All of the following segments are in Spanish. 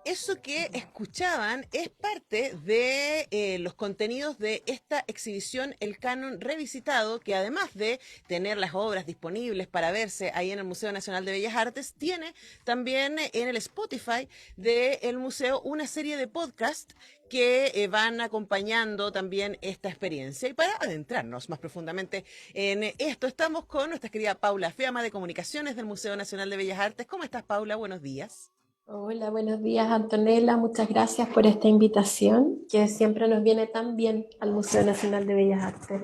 Eso que escuchaban es parte de los contenidos de esta exhibición El Canon Revisitado, que además de tener las obras disponibles para verse ahí en el Museo Nacional de Bellas Artes, tiene también en el Spotify del museo una serie de podcasts que van acompañando también esta experiencia. Y para adentrarnos más profundamente en esto, estamos con nuestra querida Paula Fiamma de Comunicaciones del Museo Nacional de Bellas Artes. ¿Cómo estás, Paula? Buenos días. Hola, buenos días Antonella, muchas gracias por esta invitación que siempre nos viene tan bien al Museo Nacional de Bellas Artes.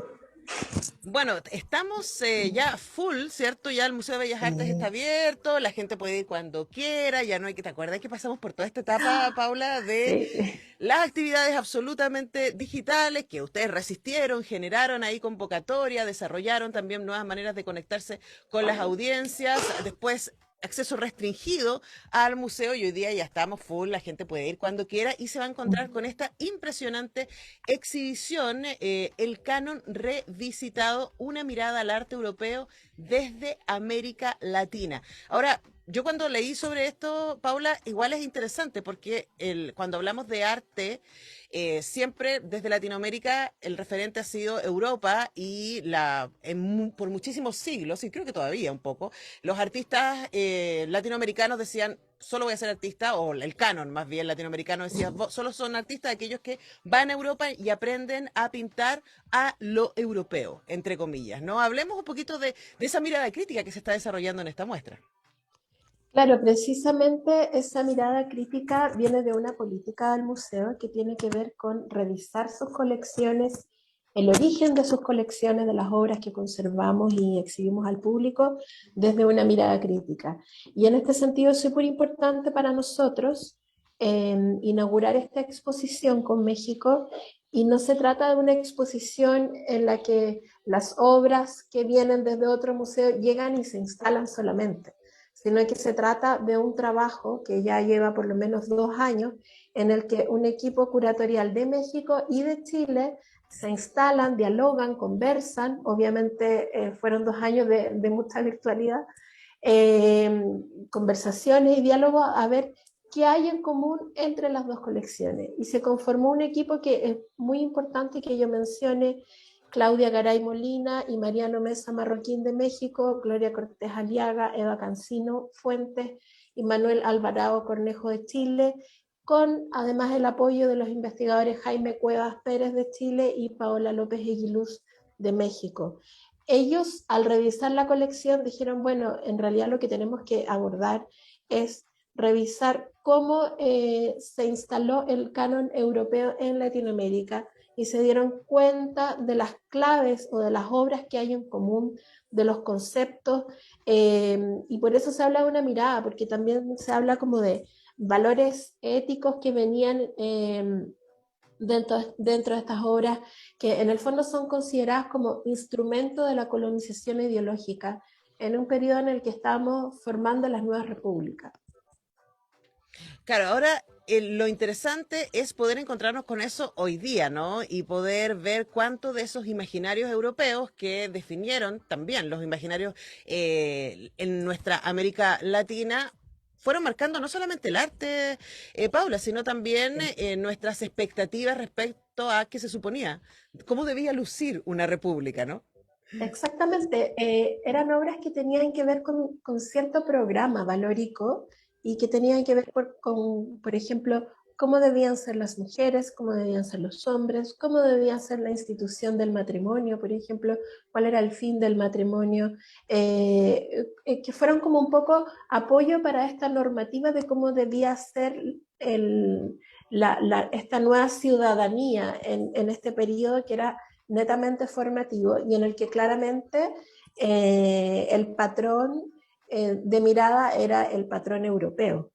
Bueno, estamos ya full, ¿cierto? Ya el Museo de Bellas Artes está abierto, la gente puede ir cuando quiera, ya no hay que, ¿te acuerdas que pasamos por toda esta etapa, Paula, de Sí, las actividades absolutamente digitales que ustedes resistieron, generaron ahí convocatoria, desarrollaron también nuevas maneras de conectarse con las audiencias, después acceso restringido al museo y hoy día ya estamos full, la gente puede ir cuando quiera y se va a encontrar con esta impresionante exhibición, El Canon Revisitado, una mirada al arte europeo desde América Latina. Ahora, yo cuando leí sobre esto, Paula, igual es interesante porque cuando hablamos de arte, siempre desde Latinoamérica el referente ha sido Europa y por muchísimos siglos, y creo que todavía un poco, los artistas latinoamericanos decían, solo voy a ser artista, o el canon más bien latinoamericano decía, solo son artistas aquellos que van a Europa y aprenden a pintar a lo europeo, entre comillas, ¿no? Hablemos un poquito de esa mirada crítica que se está desarrollando en esta muestra. claro, precisamente esa mirada crítica viene de una política del museo que tiene que ver con revisar sus colecciones, el origen de sus colecciones, de las obras que conservamos y exhibimos al público desde una mirada crítica. Y en este sentido es súper importante para nosotros inaugurar esta exposición con México y no se trata de una exposición en la que las obras que vienen desde otro museo llegan y se instalan solamente, sino que se trata de un trabajo que ya lleva por lo menos 2 años, en el que un equipo curatorial de México y de Chile se instalan, dialogan, conversan. Obviamente fueron 2 años de mucha virtualidad, eh, conversaciones y diálogos a ver qué hay en común entre las dos colecciones. Y se conformó un equipo que es muy importante que yo mencione: Claudia Garay Molina y Mariano Mesa Marroquín de México, Gloria Cortés Aliaga, Eva Cancino Fuentes y Manuel Alvarado Cornejo de Chile, con además el apoyo de los investigadores Jaime Cuevas Pérez de Chile y Paola López Eguiluz de México. Ellos, al revisar la colección, dijeron, bueno, en realidad lo que tenemos que abordar es revisar cómo se instaló el canon europeo en Latinoamérica, y se dieron cuenta de las claves o de las obras que hay en común, de los conceptos, y por eso se habla de una mirada, porque también se habla como de valores éticos que venían dentro de estas obras, que en el fondo son consideradas como instrumento de la colonización ideológica en un periodo en el que estamos formando las nuevas repúblicas. Claro, ahora lo interesante es poder encontrarnos con eso hoy día, ¿no? Y poder ver cuánto de esos imaginarios europeos que definieron también los imaginarios en nuestra América Latina fueron marcando no solamente el arte, Paula, sino también nuestras expectativas respecto a qué se suponía, cómo debía lucir una república, ¿no? Exactamente, eran obras que tenían que ver con cierto programa valórico y que tenían que ver por ejemplo, cómo debían ser las mujeres, cómo debían ser los hombres, cómo debía ser la institución del matrimonio, por ejemplo, cuál era el fin del matrimonio, que fueron como un poco apoyo para esta normativa de cómo debía ser esta nueva ciudadanía en este periodo que era netamente formativo y en el que claramente el patrón de mirada era el patrón europeo.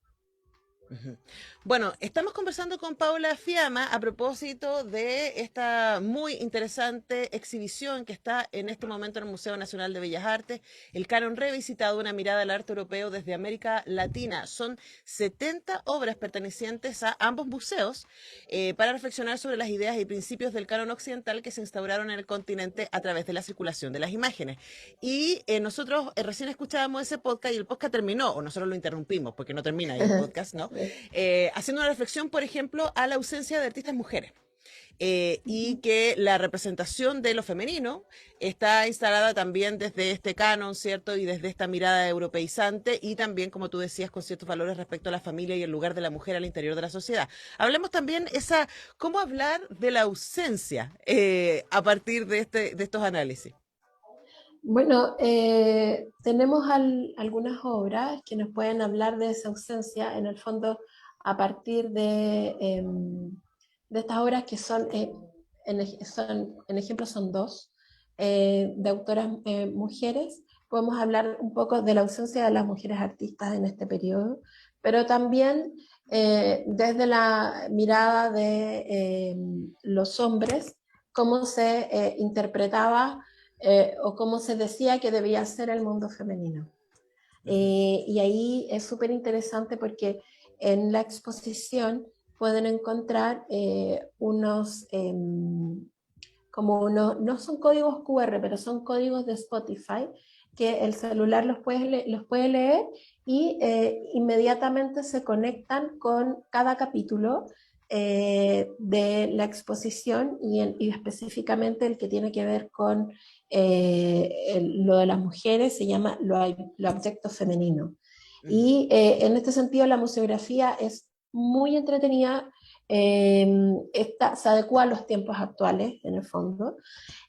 Ujú. Bueno, estamos conversando con Paula Fiamma a propósito de esta muy interesante exhibición que está en este momento en el Museo Nacional de Bellas Artes, el Canon Revisitado, una mirada al arte europeo desde América Latina. Son 70 obras pertenecientes a ambos museos para reflexionar sobre las ideas y principios del canon occidental que se instauraron en el continente a través de la circulación de las imágenes. Y nosotros recién escuchábamos ese podcast y el podcast terminó, o nosotros lo interrumpimos porque no termina ahí el podcast, ¿no? Sí. Haciendo una reflexión, por ejemplo, a la ausencia de artistas mujeres. Y que la representación de lo femenino está instalada también desde este canon, ¿cierto? Y desde esta mirada europeizante y también, como tú decías, con ciertos valores respecto a la familia y el lugar de la mujer al interior de la sociedad. Hablemos también cómo hablar de la ausencia a partir de estos análisis. Bueno, tenemos algunas obras que nos pueden hablar de esa ausencia, en el fondo, a partir de estas obras que en ejemplo, son dos, de autoras mujeres. Podemos hablar un poco de la ausencia de las mujeres artistas en este periodo, pero también desde la mirada de los hombres, cómo se interpretaba o cómo se decía que debía ser el mundo femenino. Ujú. Y ahí es súper interesante porque en la exposición pueden encontrar no son códigos QR, pero son códigos de Spotify que el celular los puede leer y inmediatamente se conectan con cada capítulo de la exposición y específicamente el que tiene que ver con lo de las mujeres, se llama lo abyecto femenino. Ujú. Y en este sentido la museografía es muy entretenida, se adecua a los tiempos actuales en el fondo.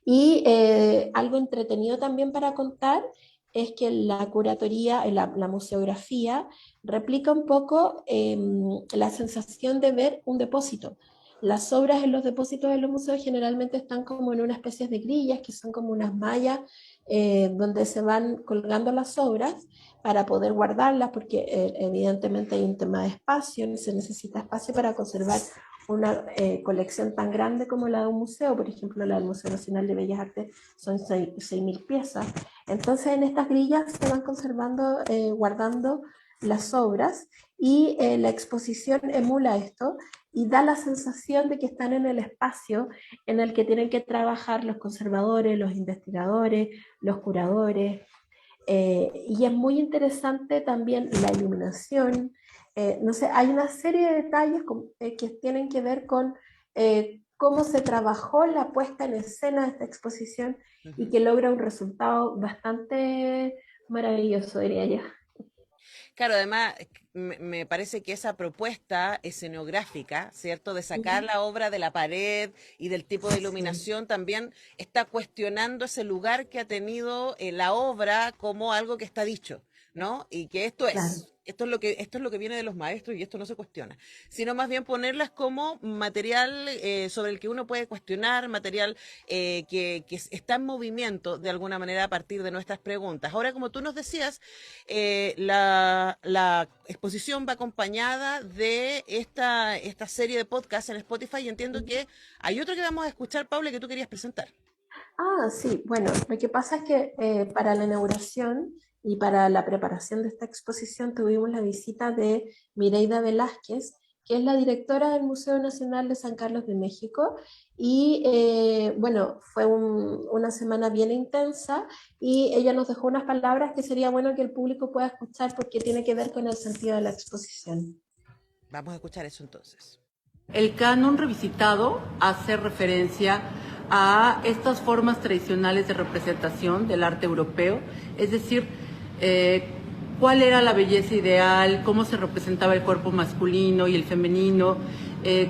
Y algo entretenido también para contar es que la curatoría, la museografía, replica un poco la sensación de ver un depósito. Las obras en los depósitos de los museos generalmente están como en una especie de grillas, que son como unas mallas donde se van colgando las obras para poder guardarlas, porque evidentemente hay un tema de espacio, se necesita espacio para conservar una colección tan grande como la de un museo. Por ejemplo, la del Museo Nacional de Bellas Artes son 6.000 piezas. Entonces, en estas grillas se van conservando, guardando las obras y la exposición emula esto y da la sensación de que están en el espacio en el que tienen que trabajar los conservadores, los investigadores, los curadores, y es muy interesante también la iluminación. No sé, hay una serie de detalles que tienen que ver con cómo se trabajó la puesta en escena de esta exposición y Ujú. que logra un resultado bastante maravilloso, diría yo. Claro, además me parece que esa propuesta escenográfica, ¿cierto? De sacar Ujú. la obra de la pared y del tipo de Sí, iluminación también está cuestionando ese lugar que ha tenido la obra como algo que está dicho, ¿no? Y que claro. esto es lo que viene de los maestros y esto no se cuestiona, sino más bien ponerlas como material sobre el que uno puede cuestionar, material que está en movimiento de alguna manera a partir de nuestras preguntas. Ahora, como tú nos decías, la exposición va acompañada de esta serie de podcasts en Spotify y entiendo que hay otro que vamos a escuchar, Paula, que tú querías presentar. Ah, sí, bueno, lo que pasa es que para la inauguración y para la preparación de esta exposición tuvimos la visita de Mireida Velázquez, que es la directora del Museo Nacional de San Carlos de México, y bueno, fue una semana bien intensa y ella nos dejó unas palabras que sería bueno que el público pueda escuchar porque tiene que ver con el sentido de la exposición. Vamos a escuchar eso entonces. El canon revisitado hace referencia a estas formas tradicionales de representación del arte europeo, es decir, cuál era la belleza ideal, cómo se representaba el cuerpo masculino y el femenino,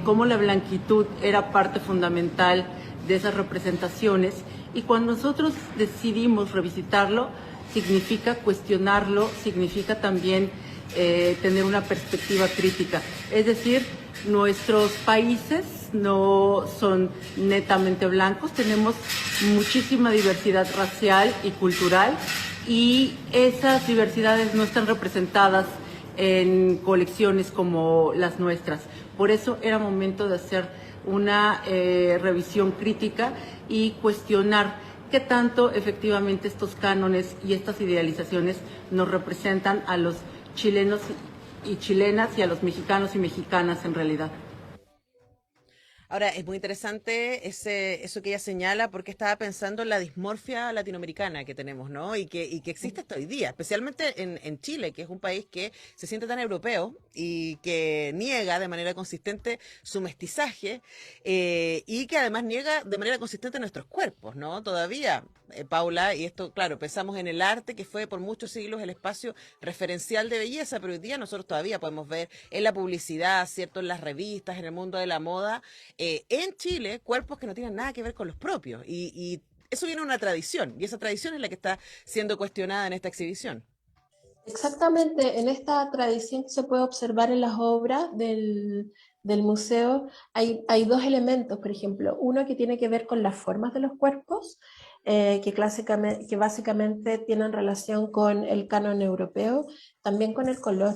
cómo la blanquitud era parte fundamental de esas representaciones. Y cuando nosotros decidimos revisitarlo, significa cuestionarlo, significa también tener una perspectiva crítica. Es decir, nuestros países no son netamente blancos, tenemos muchísima diversidad racial y cultural y esas diversidades no están representadas en colecciones como las nuestras. Por eso era momento de hacer una revisión crítica y cuestionar qué tanto efectivamente estos cánones y estas idealizaciones nos representan a los chilenos y chilenas y a los mexicanos y mexicanas en realidad. Ahora, es muy interesante eso que ella señala, porque estaba pensando en la dismorfia latinoamericana que tenemos, ¿no? Y que existe hasta hoy día, especialmente en Chile, que es un país que se siente tan europeo y que niega de manera consistente su mestizaje, y que además niega de manera consistente nuestros cuerpos, ¿no? Todavía, Paula, y esto, claro, pensamos en el arte, que fue por muchos siglos el espacio referencial de belleza, pero hoy día nosotros todavía podemos ver en la publicidad, ¿cierto? En las revistas, en el mundo de la moda, en Chile, cuerpos que no tienen nada que ver con los propios. Y eso viene de una tradición, y esa tradición es la que está siendo cuestionada en esta exhibición. Exactamente, en esta tradición que se puede observar en las obras del museo hay dos elementos, por ejemplo, uno que tiene que ver con las formas de los cuerpos, que básicamente tienen relación con el canon europeo, también con el color,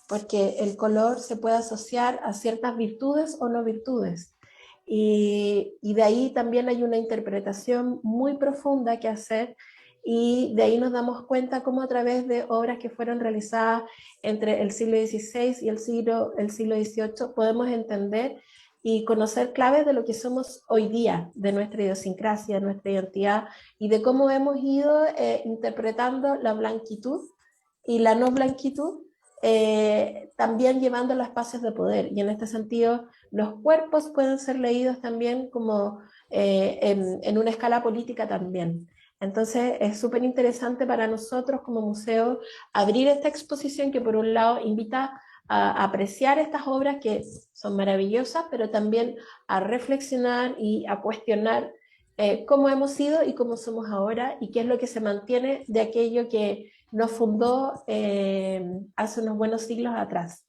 porque el color se puede asociar a ciertas virtudes o no virtudes. Y de ahí también hay una interpretación muy profunda que hacer y de ahí nos damos cuenta cómo a través de obras que fueron realizadas entre el siglo XVI y el siglo XVIII podemos entender y conocer claves de lo que somos hoy día, de nuestra idiosincrasia, de nuestra identidad y de cómo hemos ido interpretando la blanquitud y la no blanquitud, también llevando los espacios de poder. Y en este sentido, los cuerpos pueden ser leídos también como en una escala política también. Entonces es súper interesante para nosotros como museo abrir esta exposición que por un lado invita a apreciar estas obras que son maravillosas, pero también a reflexionar y a cuestionar cómo hemos sido y cómo somos ahora y qué es lo que se mantiene de aquello que nos fundó hace unos buenos siglos atrás.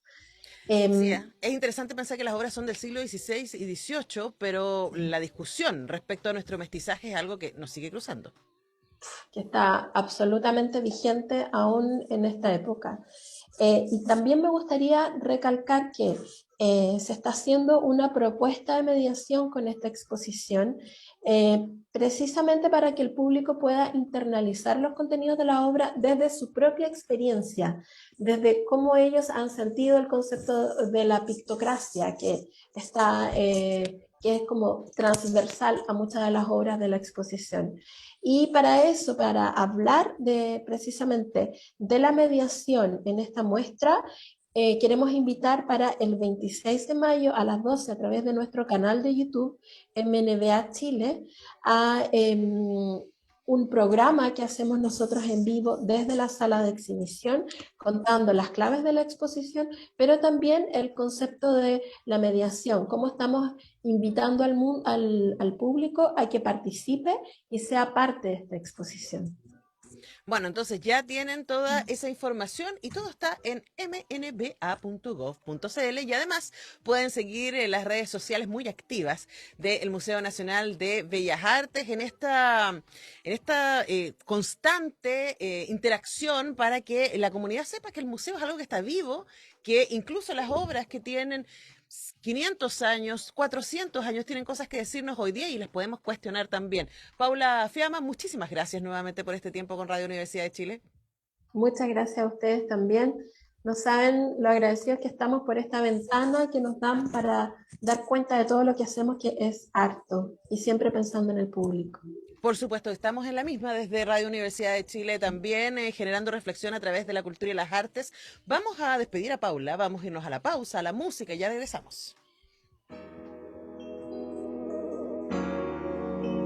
Sí, Eh, es interesante pensar que las obras son del siglo XVI y XVIII, pero la discusión respecto a nuestro mestizaje es algo que nos sigue cruzando. que está absolutamente vigente aún en esta época. Y también me gustaría recalcar que se está haciendo una propuesta de mediación con esta exposición, precisamente para que el público pueda internalizar los contenidos de la obra desde su propia experiencia, desde cómo ellos han sentido el concepto de la pictocracia, que es como transversal a muchas de las obras de la exposición. Y para eso, para hablar precisamente de la mediación en esta muestra, queremos invitar para el 26 de mayo a las 12 a través de nuestro canal de YouTube MNBA Chile a un programa que hacemos nosotros en vivo desde la sala de exhibición, contando las claves de la exposición, pero también el concepto de la mediación, cómo estamos invitando al público a que participe y sea parte de esta exposición. Bueno, entonces ya tienen toda esa información y todo está en mnba.gov.cl, y además pueden seguir las redes sociales muy activas del Museo Nacional de Bellas Artes en esta constante interacción para que la comunidad sepa que el museo es algo que está vivo, que incluso las obras que tienen 500 años, 400 años, tienen cosas que decirnos hoy día y las podemos cuestionar también. Paula Fiamma, muchísimas gracias nuevamente por este tiempo con Radio Universidad de Chile. Muchas gracias a ustedes también. No saben lo agradecidos que estamos por esta ventana que nos dan para dar cuenta de todo lo que hacemos, que es harto, y siempre pensando en el público. Por supuesto, estamos en la misma desde Radio Universidad de Chile también, generando reflexión a través de la cultura y las artes. Vamos a despedir a Paula, vamos a irnos a la pausa, a la música y ya regresamos.